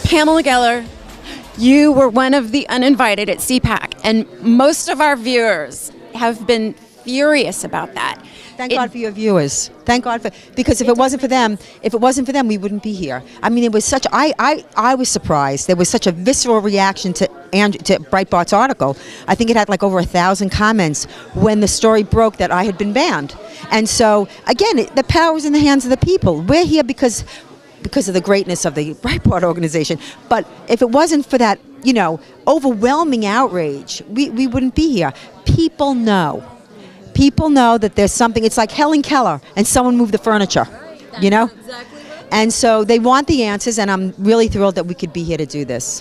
Pamela Geller, you were one of the uninvited at CPAC, and most of our viewers have been furious about that. Thank God for your viewers. Thank God because if it wasn't for them, we wouldn't be here. I mean, it was such. I was surprised. There was such a visceral reaction to Breitbart's article. I think it had like over 1,000 comments when the story broke that I had been banned. And so again, the power is in the hands of the people. We're here because of the greatness of the Breitbart organization. But if it wasn't for that, overwhelming outrage, we wouldn't be here. People know. People know that there's something. It's like Helen Keller and someone moved the furniture, Exactly right. And so they want the answers, and I'm really thrilled that we could be here to do this.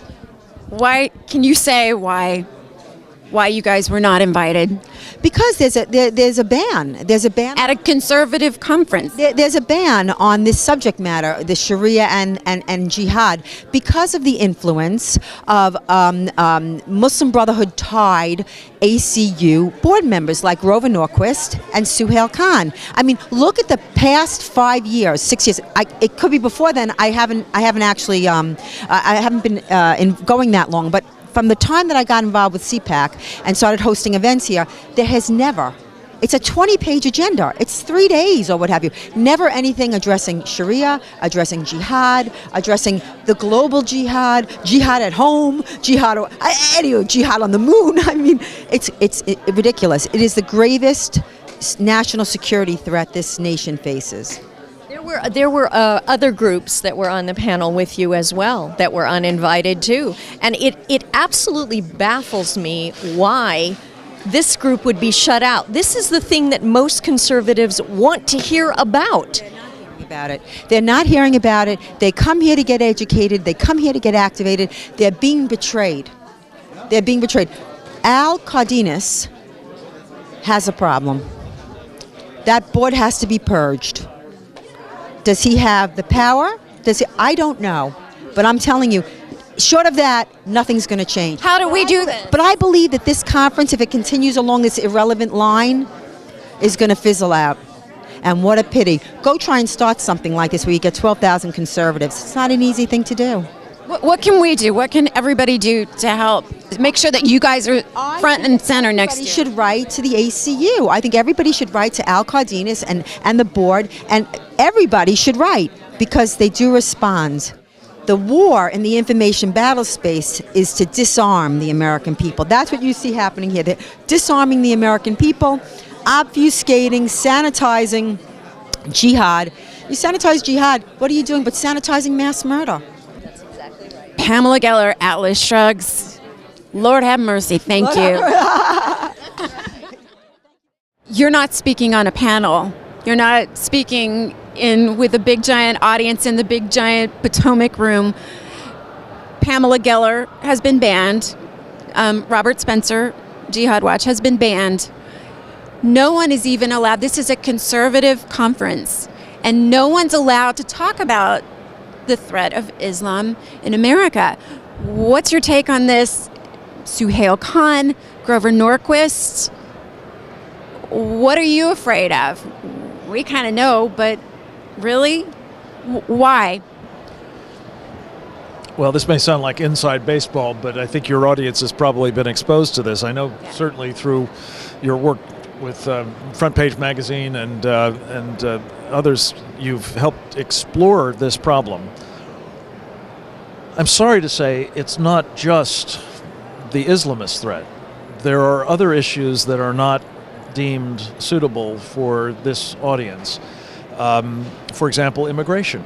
Why, can you say why you guys were not invited? Because there's a ban. There's a ban at a conservative conference. There's a ban on this subject matter, the Sharia and jihad, because of the influence of Muslim Brotherhood tied ACU board members like Grover Norquist and Suhail Khan. I mean, look at the past 5 years, 6 years. It could be before then. I haven't actually. I haven't been going that long, but from the time that I got involved with CPAC and started hosting events here, there has never, it's a 20-page agenda. It's 3 days or what have you. Never anything addressing Sharia, addressing jihad, addressing the global jihad, jihad at home, jihad on the moon. I mean, it's ridiculous. It is the gravest national security threat this nation faces. There were other groups that were on the panel with you as well that were uninvited too. And it absolutely baffles me why this group would be shut out. This is the thing that most conservatives want to hear about. They're not hearing about it. They come here to get educated. They come here to get activated. They're being betrayed. They're being betrayed. Al Cardenas has a problem. That board has to be purged. Does he have the power? I don't know. But I'm telling you, short of that, nothing's going to change. How do we do that? But I believe that this conference, if it continues along this irrelevant line, is going to fizzle out. And what a pity. Go try and start something like this where you get 12,000 conservatives. It's not an easy thing to do. What can we do? What can everybody do to help make sure that you guys are front and center next year? Everybody should write to the ACU. I think everybody should write to Al Cardenas and the board, and everybody should write because they do respond. The war in the information battle space is to disarm the American people. That's what you see happening here. They're disarming the American people, obfuscating, sanitizing jihad. You sanitize jihad, what are you doing but sanitizing mass murder? Pamela Geller, Atlas Shrugs. Lord have mercy, thank you. You're not speaking on a panel. You're not speaking with a big giant audience in the big giant Potomac room. Pamela Geller has been banned. Robert Spencer, Jihad Watch, has been banned. No one is even allowed. This is a conservative conference, and no one's allowed to talk about the threat of Islam in America. What's your take on this? Suhail Khan, Grover Norquist, what are you afraid of? We kind of know, but really? Why? Well, this may sound like inside baseball, but I think your audience has probably been exposed to this. I know certainly through your work with Front Page Magazine and others, you've helped explore this problem. I'm sorry to say it's not just the Islamist threat. There are other issues that are not deemed suitable for this audience. For example, immigration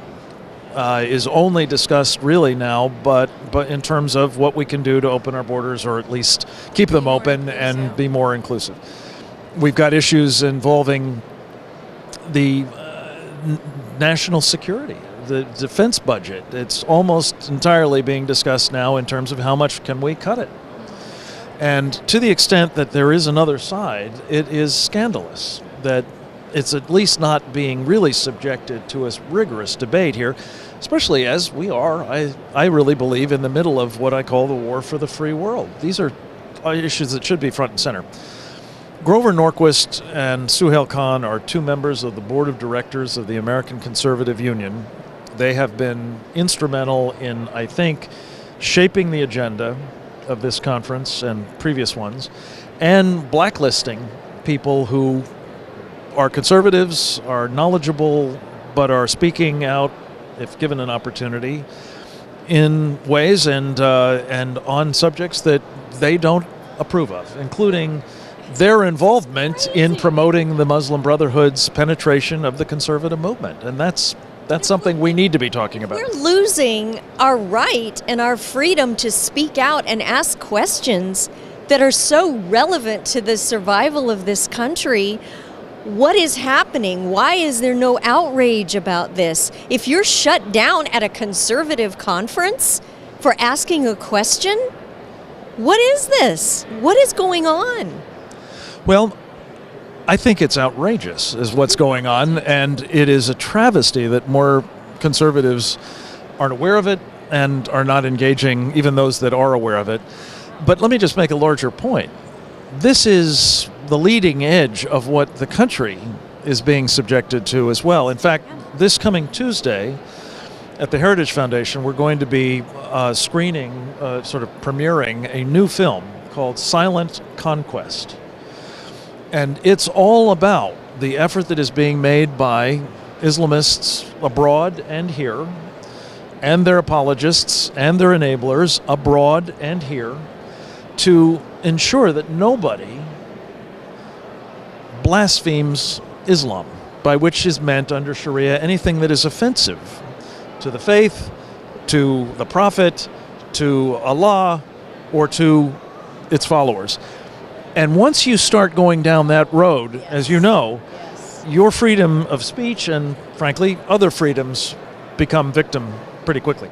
is only discussed really now, but in terms of what we can do to open our borders, or at least keep them open and be more inclusive. We've got issues involving the national security, the defense budget. It's almost entirely being discussed now in terms of how much can we cut it. And to the extent that there is another side, it is scandalous that it's at least not being really subjected to a rigorous debate here, especially as we are, I really believe, in the middle of what I call the war for the free world. These are issues that should be front and center. Grover Norquist and Suhail Khan are two members of the board of directors of the American Conservative Union. They have been instrumental in, I think, shaping the agenda of this conference and previous ones, and blacklisting people who are conservatives, are knowledgeable, but are speaking out, if given an opportunity, in ways and on subjects that they don't approve of, including their involvement in promoting the Muslim Brotherhood's penetration of the conservative movement. And that's something we need to be talking about. We're losing our right and our freedom to speak out and ask questions that are so relevant to the survival of this country. What is happening? Why is there no outrage about this? If you're shut down at a conservative conference for asking a question, what is this? What is going on? Well, I think it's outrageous is what's going on, and it is a travesty that more conservatives aren't aware of it and are not engaging, even those that are aware of it. But let me just make a larger point. This is the leading edge of what the country is being subjected to as well. In fact, this coming Tuesday at the Heritage Foundation, we're going to be screening, sort of premiering a new film called Silent Conquest. And it's all about the effort that is being made by Islamists abroad and here, and their apologists and their enablers abroad and here, to ensure that nobody blasphemes Islam, by which is meant under Sharia anything that is offensive to the faith, to the Prophet, to Allah, or to its followers. And once you start going down that road, as you know, your freedom of speech and, frankly, other freedoms become victim pretty quickly.